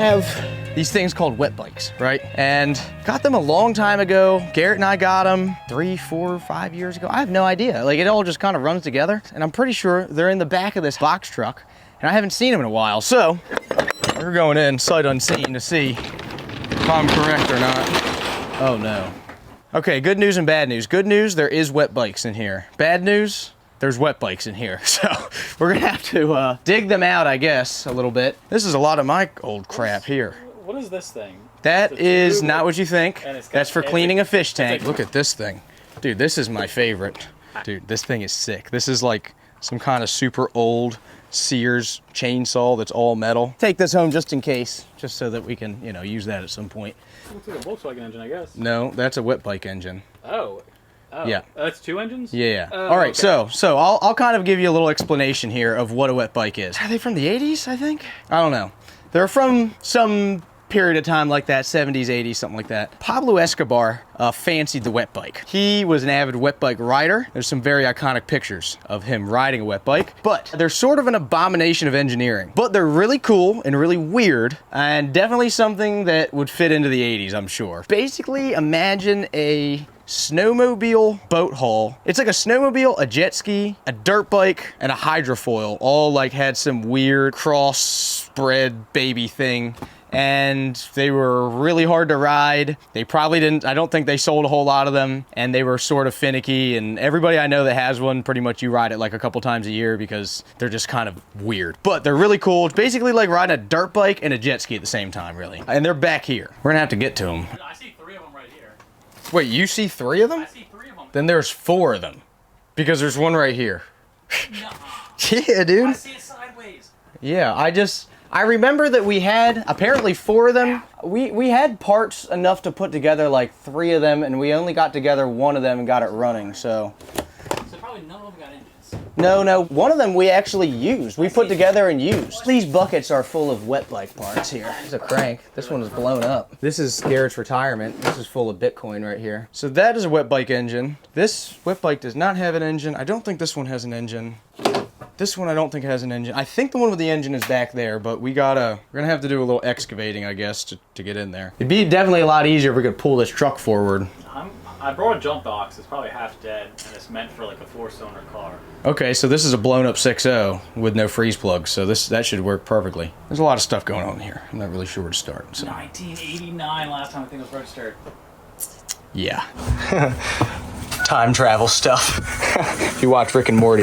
have these things called wet bikes, right? And got them a long time ago. Garrett and I got them 3, 4, 5 years ago. I have no idea. Like, it all just kind of runs together. And I'm pretty sure they're in the back of this box truck. And I haven't seen them in a while. So we're going in sight unseen to see if I'm correct or not. Oh no. Okay, good news and bad news. Good news, there is wet bikes in here. Bad news, there's wet bikes in here. So we're gonna have to dig them out, I guess, a little bit. This is a lot of my old crap here. What is this thing? That is not what you think. That's for cleaning a fish tank. Like, look at this thing. Dude, this is my favorite. Dude, this thing is sick. This is like some kind of super old Sears chainsaw that's all metal. Take this home just in case, just so that we can, you know, use that at some point. Looks like a Volkswagen engine, I guess. No, that's a wet bike engine. Oh. Yeah. That's 2 engines? Yeah. All right, okay. so I'll kind of give you a little explanation here of what a wet bike is. Are they from the 80s, I think? I don't know. They're from some period of time like that, 70s, 80s, something like that. Pablo Escobar fancied the wet bike. He was an avid wet bike rider. There's some very iconic pictures of him riding a wet bike, but they're sort of an abomination of engineering. But they're really cool and really weird, and definitely something that would fit into the 80s, I'm sure. Basically, imagine a snowmobile boat haul. It's like a snowmobile, a jet ski, a dirt bike, and a hydrofoil, all like had some weird cross spread baby thing. And they were really hard to ride. They probably didn't, I don't think they sold a whole lot of them, and they were sort of finicky, and everybody I know that has one, pretty much you ride it like a couple times a year because they're just kind of weird. But they're really cool. It's basically like riding a dirt bike and a jet ski at the same time, really. And they're back here. We're gonna have to get to them. I see 3 of them right here. Wait, you see 3 of them? I see 3 of them. Then there's 4 of them. Because there's one right here. Nuh-uh. Yeah, dude. I see it sideways. Yeah, I remember that we had apparently 4 of them. We had parts enough to put together like 3 of them, and we only got together 1 of them and got it running, so. So probably none of them got engines. No, one of them we actually used. We put together and used. These buckets are full of wet bike parts here. There's a crank. This one is blown up. This is Garrett's retirement. This is full of Bitcoin right here. So that is a wet bike engine. This wet bike does not have an engine. I don't think this one has an engine. This one I don't think has an engine. I think the one with the engine is back there, but we're gonna have to do a little excavating, I guess, to get in there. It'd be definitely a lot easier if we could pull this truck forward. I brought a jump box. It's probably half dead, and it's meant for like a 4-cylinder car. Okay, so this is a blown up 6.0 with no freeze plugs, so that should work perfectly. There's a lot of stuff going on here. I'm not really sure where to start. So. 1989 last time I think it was registered. Yeah. Time travel stuff. If you watch Rick and Morty,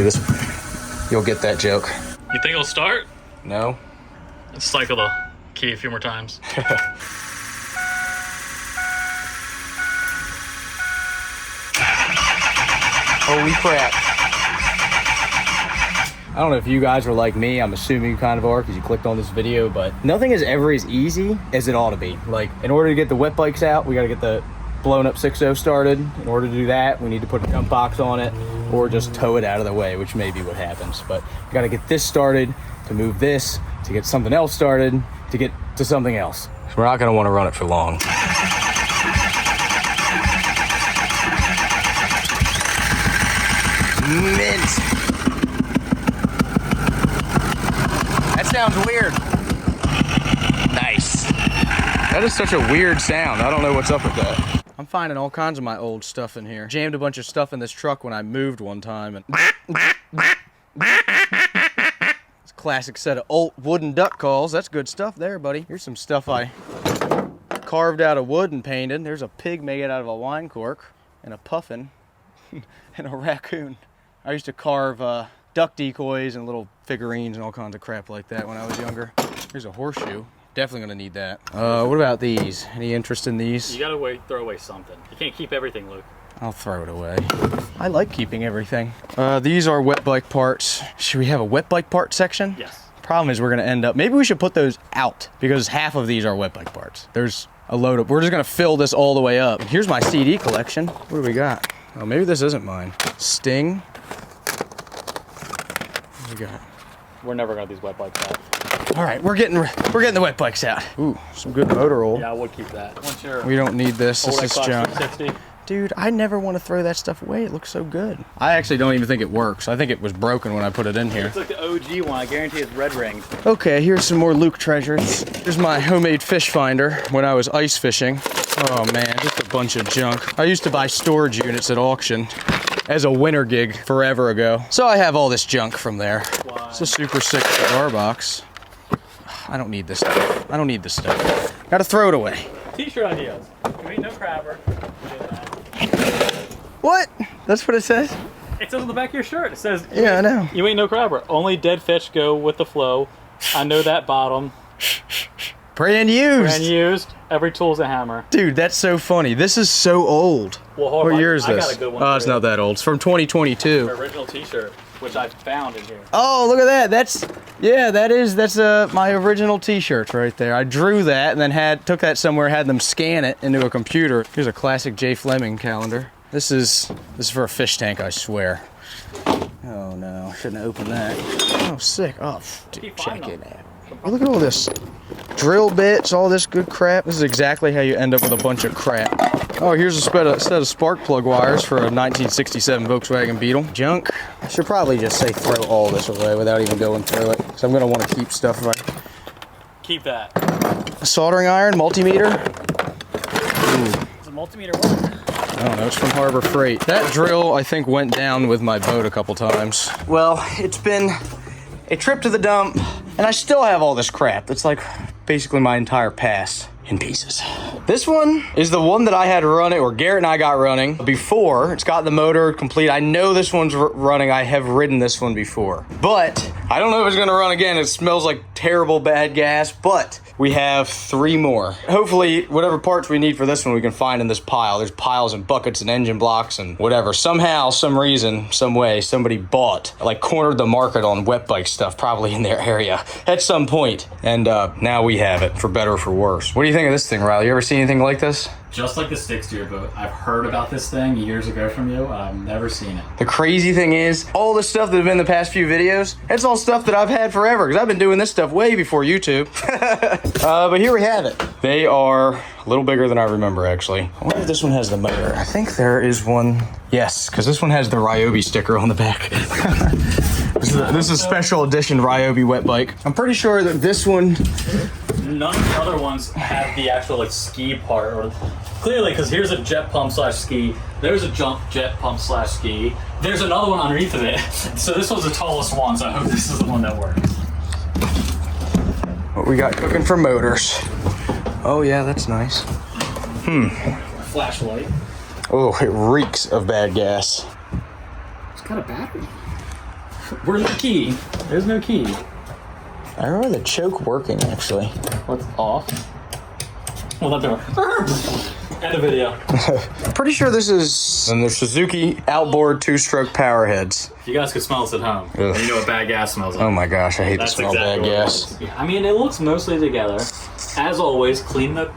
you'll get that joke. You think it'll start? No. Let's cycle the key a few more times. Holy crap. I don't know if you guys are like me. I'm assuming you kind of are because you clicked on this video, but nothing is ever as easy as it ought to be. Like, in order to get the wet bikes out, we got to get the blown up 6.0 started. In order to do that, we need to put a jump box on it or just tow it out of the way, which may be what happens. But we got to get this started, to move this, to get something else started, to get to something else. We're not going to want to run it for long. Mint. That sounds weird. Nice. That is such a weird sound. I don't know what's up with that. I'm finding all kinds of my old stuff in here. Jammed a bunch of stuff in this truck when I moved one time, and it's a classic set of old wooden duck calls. That's good stuff there, buddy. Here's some stuff I carved out of wood and painted. There's a pig made out of a wine cork, and a puffin, and a raccoon. I used to carve duck decoys and little figurines and all kinds of crap like that when I was younger. Here's a horseshoe. Definitely gonna need that. What about these? Any interest in these? You gotta throw away something. You can't keep everything, Luke. I'll throw it away. I like keeping everything. These are wet bike parts. Should we have a wet bike part section? Yes. Problem is we're gonna end up, maybe we should put those out because half of these are wet bike parts. There's a load of, we're just gonna fill this all the way up. Here's my CD collection. What do we got? Oh, maybe this isn't mine. Sting. What do we got? We're never gonna have these wet bikes out. All right, we're getting the wet bikes out. Ooh, some good motor oil. Yeah, I would keep that. Once you're we don't need this. This is junk. Dude, I never want to throw that stuff away. It looks so good. I actually don't even think it works. I think it was broken when I put it in here. It's like the OG one. I guarantee it's red ring. Okay, here's some more Luke treasures. Here's my homemade fish finder when I was ice fishing. Oh man, just a bunch of junk. I used to buy storage units at auction as a winter gig forever ago. So I have all this junk from there. Wow. It's a super sick cigar box. I don't need this stuff. I don't need this stuff. Gotta throw it away. T-shirt ideas. You ain't no crabber. What? That's what it says? It says on the back of your shirt. It says, Yeah, I know. you ain't no crabber. Only dead fish go with the flow. I know that bottom. Brand used. Brand used. Every tool's a hammer. Dude, that's so funny. This is so old. Well, hold What on. year is I this? got a good one. Oh, it's not that old. It's from 2022. An original T-shirt, which I found in here. Oh, look at that. That's my original t-shirt right there. I drew that and then took that somewhere, had them scan it into a computer. Here's a classic J. Fleming calendar. This is for a fish tank, I swear. Oh no, I shouldn't have opened that. Oh, sick. Oh, dude, check it out. Oh, look at all this. Drill bits, all this good crap. This is exactly how you end up with a bunch of crap. Oh, here's a set of spark plug wires for a 1967 Volkswagen Beetle. Junk. I should probably just say throw all this away without even going through it. Because I'm going to want to keep stuff. Keep that. A soldering iron, multimeter. It's a multimeter one. I don't know, it's from Harbor Freight. That drill, I think, went down with my boat a couple times. Well, it's been a trip to the dump, and I still have all this crap. It's like basically my entire past in pieces. This one is the one that I had running, or Garrett and I got running before. It's got the motor complete. I know this one's running. I have ridden this one before, but I don't know if it's gonna run again. It smells like terrible bad gas, but we have 3 more. Hopefully, whatever parts we need for this one, we can find in this pile. There's piles and buckets and engine blocks and whatever. Somehow, some reason, some way, somebody cornered the market on wet bike stuff, probably in their area at some point. And now we have it, for better or for worse. What do you think of this thing, Riley? You ever seen anything like this? Just like the sticks to your boat. I've heard about this thing years ago from you. I've never seen it. The crazy thing is, all the stuff that have been in the past few videos, it's all stuff that I've had forever, because I've been doing this stuff way before YouTube. But here we have it. They are a little bigger than I remember, actually. I wonder if this one has the motor. I think there is one. Yes, because this one has the Ryobi sticker on the back. This is a special edition Ryobi wet bike. I'm pretty sure that this one... None of the other ones have the actual ski part, or clearly, because here's a jet pump / ski. There's a jump jet pump / ski. There's another one underneath of it. So this was the tallest one. So I hope this is the one that works. What we got cooking for motors? Oh yeah, that's nice. Flashlight. Oh, it reeks of bad gas. It's got a battery. Where's the key? There's no key. I remember the choke working, actually. What's off? Well, that door. End of video. Pretty sure this is the Suzuki outboard 2-stroke power heads. If you guys could smell this at home, Ugh. and you know what bad gas smells like. Oh my gosh, I hate the smell of bad gas. I mean, it looks mostly together. As always, clean the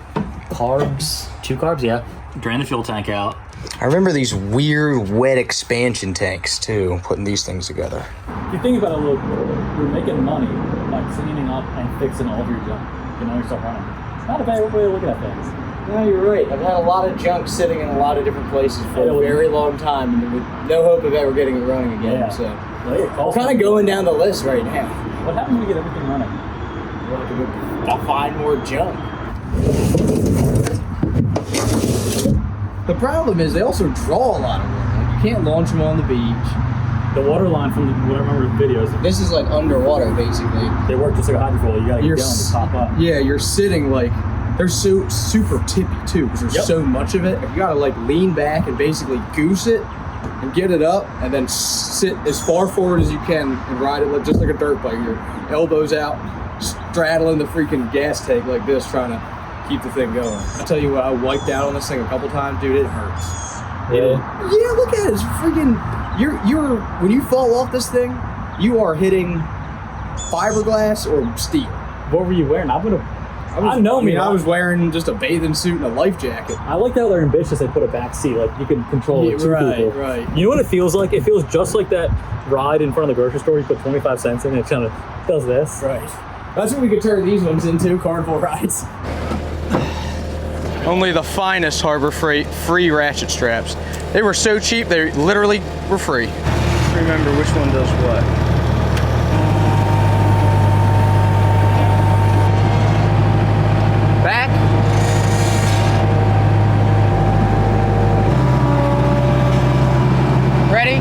carbs. 2 carbs, yeah. Drain the fuel tank out. I remember these weird wet expansion tanks too, putting these things together. If you think about it, look, you're making money by cleaning up and fixing all of your junk. You know, you're still running. It's not a bad way of looking at things. No, you're right. I've had a lot of junk sitting in a lot of different places for a very long time, and with no hope of ever getting it running again. Yeah. So Well, I'm kind of going down the list right now. What happens when you get everything running? I'll find more junk. The problem is they also draw a lot of water. Like, you can't launch them on the beach. The water line from what I remember the videos, This is like underwater, basically. they work just like a hydrofoil. You gotta get going to pop up. Yeah, you're sitting like, they're so super tippy too, because there's so much of it. You gotta like lean back and basically goose it and get it up, and then sit as far forward as you can and ride it just like a dirt bike. Your elbows out, straddling the freaking gas tank like this, trying to keep the thing going. I tell you what, I wiped out on this thing a couple times, dude. It hurts. Yeah, look at it. It's freaking. You're when you fall off this thing, you are hitting fiberglass or steel. What were you wearing? I was wearing just a bathing suit and a life jacket. I like how they're ambitious. They put a back seat, like you can control two people. Right. You know what it feels like? It feels just like that ride in front of the grocery store. You put 25 cents in, and it kind of does this. Right. That's what we could turn these ones into, carnival rides. Only the finest Harbor Freight free ratchet straps. They were so cheap, they literally were free. Remember which one does what. Back. Ready?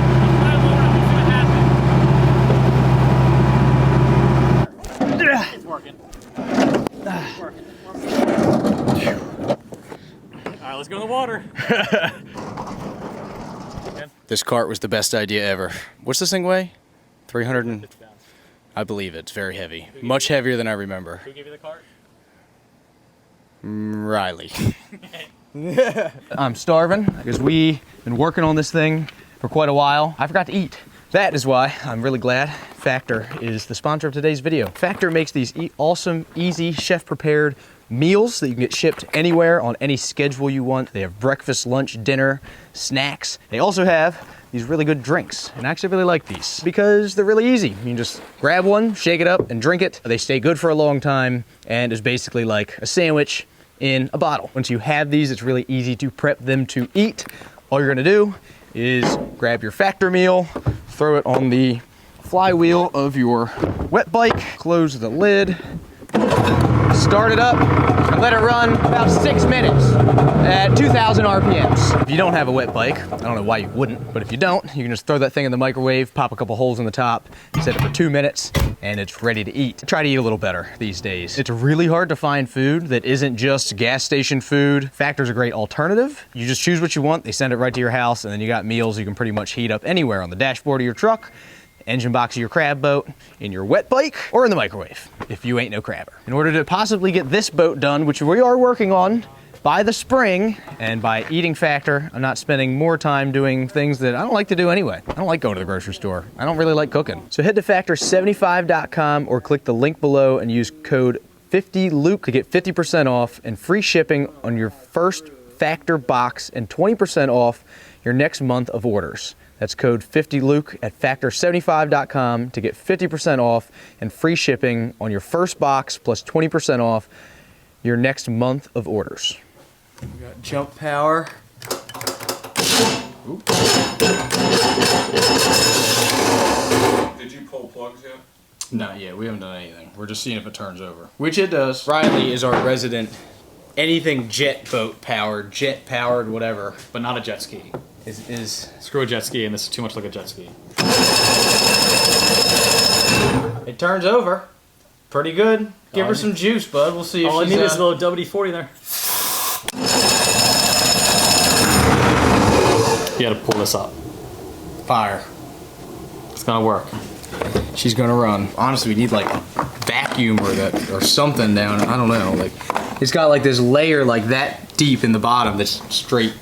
It's working. It's working. Alright, let's go in the water. This cart was the best idea ever. What's this thing weigh? 300 and... I believe it's very heavy. Much heavier than I remember. Who gave you the cart? Riley. I'm starving because we've been working on this thing for quite a while. I forgot to eat. That is why I'm really glad Factor is the sponsor of today's video. Factor makes these awesome, easy, chef-prepared meals that you can get shipped anywhere on any schedule you want. They have breakfast, lunch, dinner, snacks. They also have these really good drinks, and I actually really like these because they're really easy. You can just grab one, shake it up, and drink it. They stay good for a long time, and is basically like a sandwich in a bottle. Once you have these, it's really easy to prep them to eat. All you're gonna do is grab your Factor meal, throw it on the flywheel of your wet bike, close the lid, start it up, and let it run about 6 minutes at 2,000 RPMs. If you don't have a wet bike, I don't know why you wouldn't, but if you don't, you can just throw that thing in the microwave, pop a couple holes in the top, set it for 2 minutes, and it's ready to eat. Try to eat a little better these days. It's really hard to find food that isn't just gas station food. Factor's a great alternative. You just choose what you want, they send it right to your house, and then you got meals you can pretty much heat up anywhere on the dashboard of your truck, engine box of your crab boat, in your wet bike, or in the microwave, if you ain't no crabber. In order to possibly get this boat done, which we are working on by the spring, and by eating Factor, I'm not spending more time doing things that I don't like to do anyway. I don't like going to the grocery store. I don't really like cooking. So head to factor75.com or click the link below and use code 50LUKE to get 50% off and free shipping on your first Factor box and 20% off your next month of orders. That's code 50LUKE at factor75.com to get 50% off and free shipping on your first box plus 20% off your next month of orders. We got jump power. Oop. Did you pull plugs yet? Not yet, we haven't done anything. We're just seeing if it turns over. Which it does. Riley is our resident anything jet boat powered, jet powered, whatever. But not a jet ski. Is Screw a jet ski, and this is too much like a jet ski. it turns over. Pretty good. Give her some juice, bud. We'll see if All I she's, need is a little WD-40 there. You gotta pull this up. fire. It's gonna work. She's gonna run. Honestly, we need like a vacuum or something down. I don't know. Like it's got like this layer like that deep in the bottom that's straight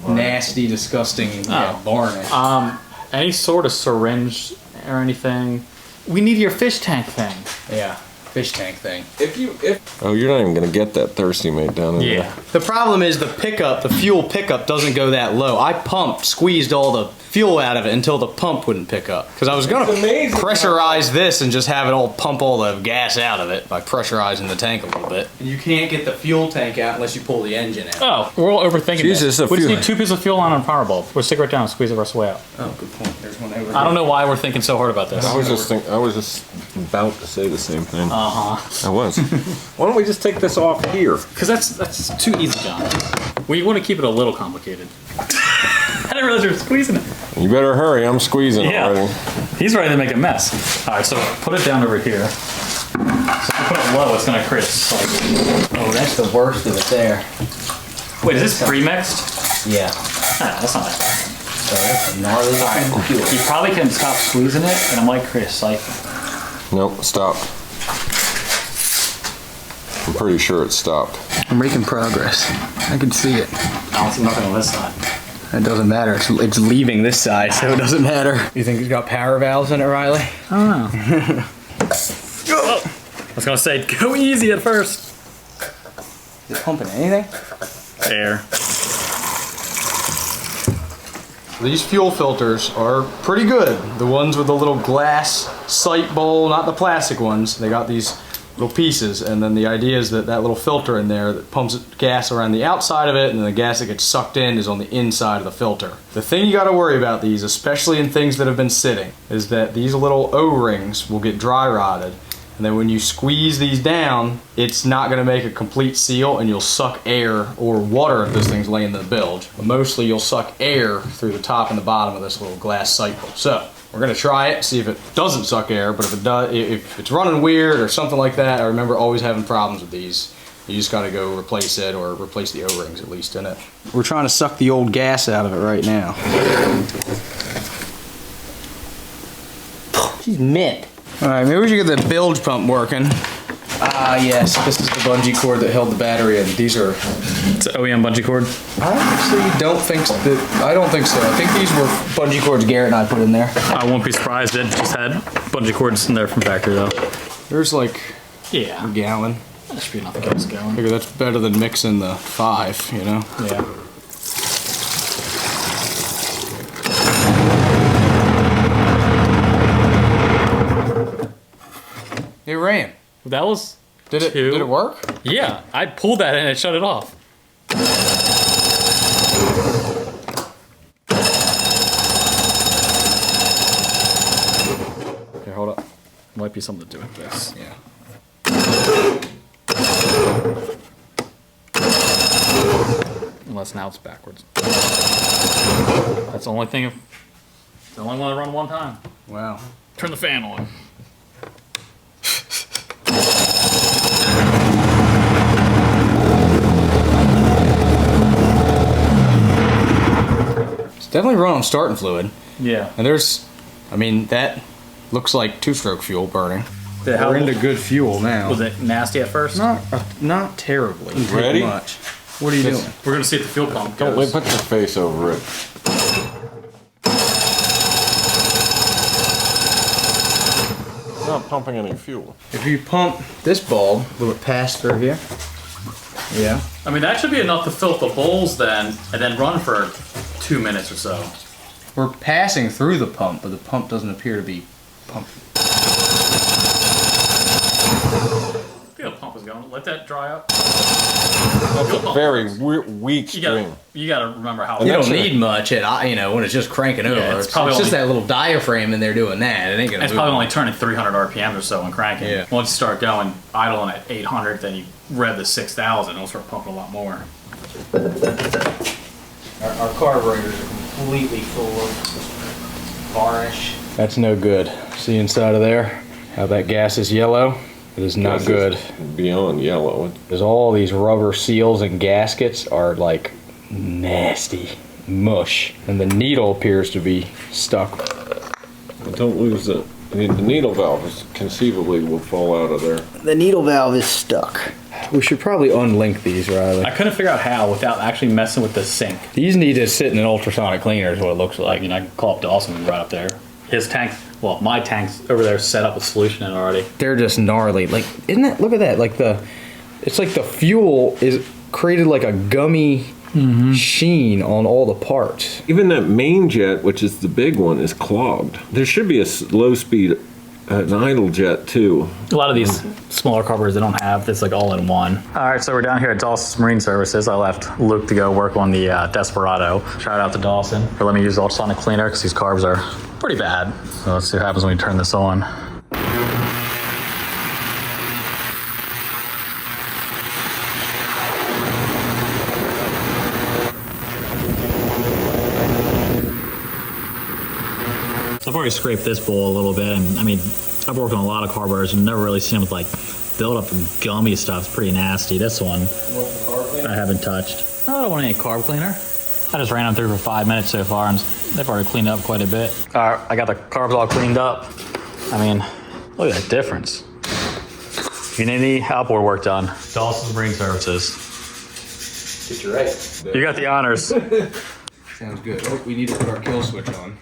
nasty, disgusting, varnish. Any sort of syringe or anything. We need your fish tank thing. Yeah, fish tank thing. Oh, you're not even gonna get that thirsty mate down in there. The problem is the fuel pickup doesn't go that low. I squeezed all the fuel out of it until the pump wouldn't pick up. Because I was gonna pressurize this and just have it all pump all the gas out of it by pressurizing the tank a little bit. And you can't get the fuel tank out unless you pull the engine out. Oh, we're all overthinking Jesus, this. We just need 2 pieces of fuel on a power bulb. We'll stick right down and squeeze the rest of the way out. Oh, good point. There's one over here. I don't know why we're thinking so hard about this. I was just about to say the same thing. Uh-huh. I was. Why don't we just take this off here? Because that's too easy, John. We want to keep it a little complicated. I didn't realize you were squeezing it. You better hurry, I'm squeezing already. He's ready to make a mess. Alright, so put it down over here. So if you put it low, it's gonna create a spike. Oh, that's the worst of it there. Wait, is this pre-mixed? Yeah. Ah, that's not that bad. So that's a gnarly looking fuel. You probably can stop squeezing it, and it might create a siphon. Nope, stopped. I'm pretty sure it stopped. I'm making progress. I can see it. I don't see nothing on this side. It doesn't matter. It's leaving this side, so it doesn't matter. You think it's got power valves in it, Riley? I don't know. Oh, I was gonna say, go easy at first. Is it pumping anything? Air. These fuel filters are pretty good. The ones with the little glass sight bowl, not the plastic ones. They got these little pieces, and then the idea is that that little filter in there that pumps gas around the outside of it, and then the gas that gets sucked in is on the inside of the filter. The thing you got to worry about these, especially in things that have been sitting, is that these little O-rings will get dry rotted, and then when you squeeze these down, it's not going to make a complete seal, and you'll suck air or water if this thing's laying in the bilge. But mostly you'll suck air through the top and the bottom of this little glass cycle. So we're gonna try it, see if it doesn't suck air, but if it does, if it's running weird or something like that, I remember always having problems with these. You just gotta go replace it or replace the O-rings at least in it. We're trying to suck the old gas out of it right now. She's mint. All right, maybe we should get the bilge pump working. Ah, yes, this is the bungee cord that held the battery in. These are... It's an OEM bungee cord? I actually don't think so. I don't think so. I think these were bungee cords Garrett and I put in there. I won't be surprised. It just had bungee cords in there from factory though. There's like a gallon. That should be enough to get us going. I figure that's better than mixing the 5, you know? Yeah. It ran. That was Did it work? Yeah, I pulled that and it shut it off. Here, hold up. Might be something to do with this. Yeah. Unless now it's backwards. That's the only thing. It's the only one I run one time. Wow. Turn the fan on. Definitely run on starting fluid. Yeah. And there's, I mean, that looks like 2-stroke fuel burning. How We're into good fuel now. was it nasty at first? Not terribly. Ready? Much. What are you doing? We're gonna see if the fuel pump Don't goes. put your face over it. It's not pumping any fuel. If you pump this bulb, will it pass through here? Yeah. I mean, that should be enough to fill the bowls then, and then run for 2 minutes or so. We're passing through the pump, but the pump doesn't appear to be pumping. Feel the pump is going. Let that dry up. That's a very weak string. You gotta remember how. You don't need much at, you know, when it's just cranking over. it's It's probably just only- that little diaphragm in there doing that. It ain't gonna It's move. probably only turning 300 RPM or so when cranking. Yeah. Once you start going idling at 800, then you rev the 6,000, it'll start pumping a lot more. Our carburetors are completely full of varnish. That's no good. See inside of there? How that gas is yellow? It is not This good. is beyond yellow. Because all these rubber seals and gaskets are like nasty mush. And the needle appears to be stuck. Don't lose it. The needle valve is conceivably will fall out of there. The needle valve is stuck. We should probably unlink these, Riley. I couldn't figure out how without actually messing with the sink. These need to sit in an ultrasonic cleaner is what it looks like. I mean, I can call up Dawson right up there. His tank, well, my tank's over there set up with solution in it already. They're just gnarly. Like, isn't that, look at that. Like it's like the fuel is created like a gummy sheen on all the parts. Even that main jet, which is the big one, is clogged. There should be a low speed, an idle jet too. A lot of these smaller carburetors they don't have. It's like all in one. All right, so we're down here at Dawson's Marine Services. I left Luke to go work on the Desperado. Shout out to Dawson for letting me use the ultrasonic cleaner because these carbs are pretty bad. So let's see what happens when we turn this on. I've already scraped this bowl a little bit, and I mean, I've worked on a lot of carburetors and never really seen them with like build up and gummy stuff. It's pretty nasty. This one I haven't touched. I don't want any carb cleaner. I just ran them through for 5 minutes so far, and they've already cleaned up quite a bit. All right, I got the carbs all cleaned up. I mean, look at that difference. If you need any outboard work done, Dawson's Marine Services. Get you right. You got the honors. Sounds good. Oh, we need to put our kill switch on.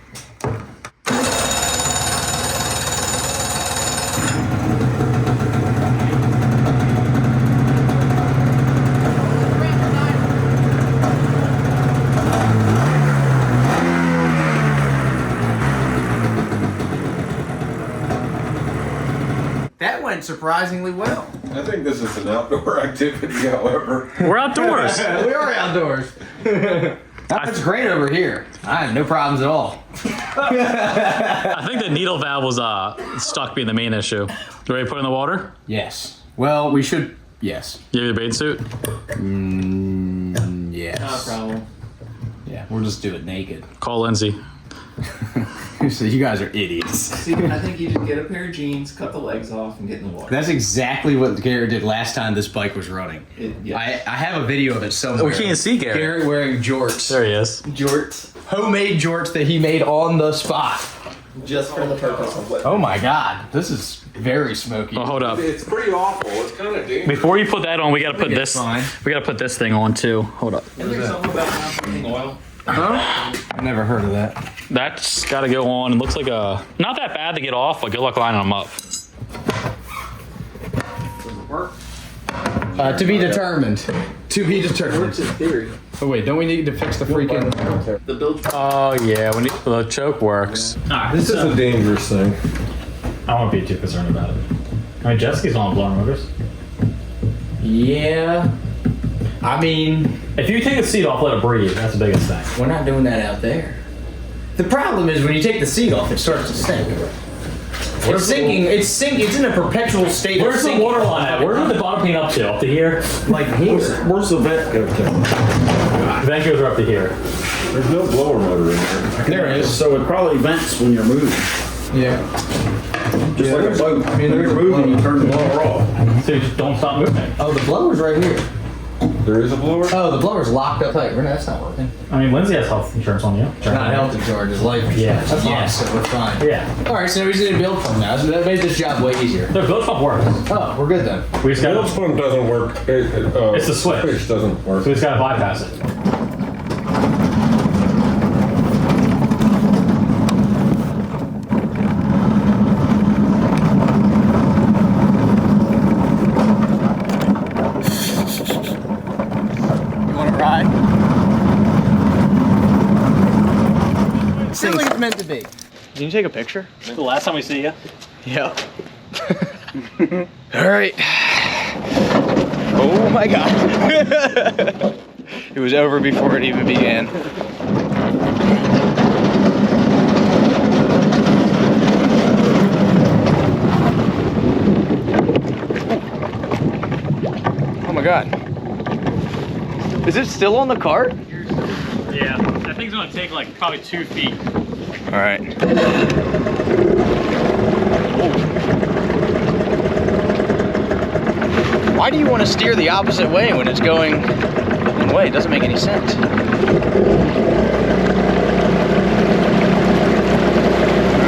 That went went surprisingly well. I think this is an outdoor activity, however. We're outdoors. We are outdoors. That's great over here. I have no problems at all. I think the needle valve was stuck being the main issue. You ready to put it in the water? Yes. Well, we should. Yes. You have your bathing suit? Yes. Not a problem. Yeah, we'll just do it naked. Call Lindsay. So you guys are idiots. See, I think you just get a pair of jeans, cut the legs off, and get in the water. That's exactly what Garrett did last time this bike was running. Yeah. I have a video of it somewhere. We can't see Garrett. Garrett wearing jorts. There he is. Jorts. Homemade jorts that he made on the spot. Just for the purpose of what? Oh my god, this is very smoky. Oh, hold up. It's pretty awful. It's kind of dangerous. Before you put that on, we gotta put this. fine. We gotta put this thing on too. Hold up. Isn't there something about not putting oil? I've never heard of that. That's gotta go on. It looks like not that bad to get off, but good luck lining them up. Does it work? To be determined. To be determined. Works in theory. Oh wait, don't we need to fix the freaking... The build. Oh yeah, the choke works. This is a dangerous thing. I won't be too concerned about it. I mean, Jessica's on blown motors. Yeah. I mean, If you take the seat off, let it breathe. That's the biggest thing. we're not doing that out there. The problem is when you take the seat off, it starts to sink. It's sinking. It's sinking. It's in a perpetual state of Where's the sinking. water line at? Where's the bottom paint up to? Up to here? Like here. Where's the vent go to? Vent goes up to here. There's no blower motor in there. There it is. So it probably vents when you're moving. Yeah. Just like a boat. When you're moving, you turn the blower off. So you just don't stop moving. Oh, the blower's right here. There is a blower? Oh, the blower's locked up tight. That's not working. I mean, Lindsay has health insurance on you. Not health insurance, it's life insurance. Yeah. That's Yes. so we're fine. Yeah. All right, so we just need a build pump now. So that made this job way easier. The build pump works. Oh, we're good then. We just The gotta, bilge pump doesn't work. It's the switch. Switch doesn't work. so we just gotta bypass it. You want to ride? This thing's meant to be. Can you take a picture? The last time we see you. Yep. All right. Oh my God. It was over before it even began. Oh my God. Is it still on the cart? Yeah. That thing's gonna take like probably 2 feet. All right. Why do you want to steer the opposite way when it's going one way? It doesn't make any sense. All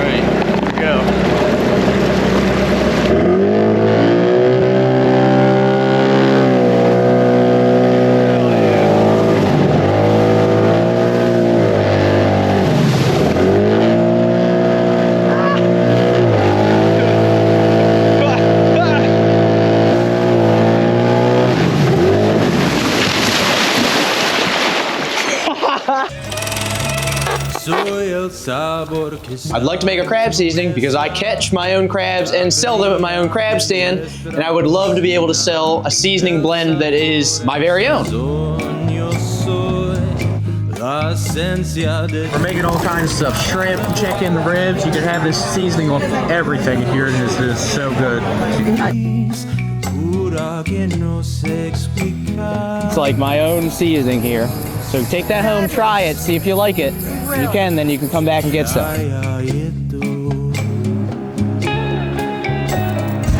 right, here we go. I'd like to make a crab seasoning because I catch my own crabs and sell them at my own crab stand, and I would love to be able to sell a seasoning blend that is my very own. We're making all kinds of stuff. Shrimp, chicken, ribs. You can have this seasoning on everything here, and this is so good. It's like my own seasoning here. So take that home, try it, see if you like it. If you can, then you can come back and get some. You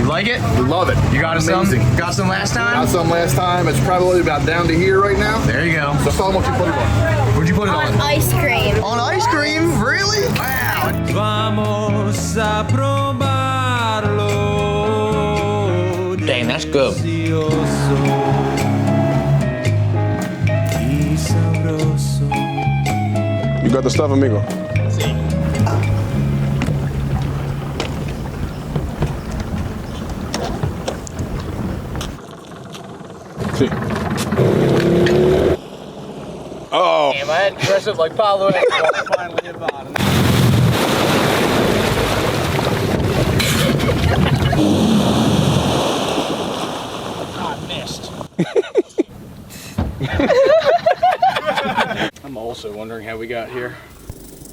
like it? We love it. You got some? Got some last time? Got some last time. It's probably about down to here right now. There you go. So tell them what you put it on. Where'd you put it on? On ice cream. On ice cream? Really? Wow. Dang, that's good. You got the stuff, amigo? See. Oh. Damn, I had to dress up like Pablo Escobar finally hit bottom. we got here.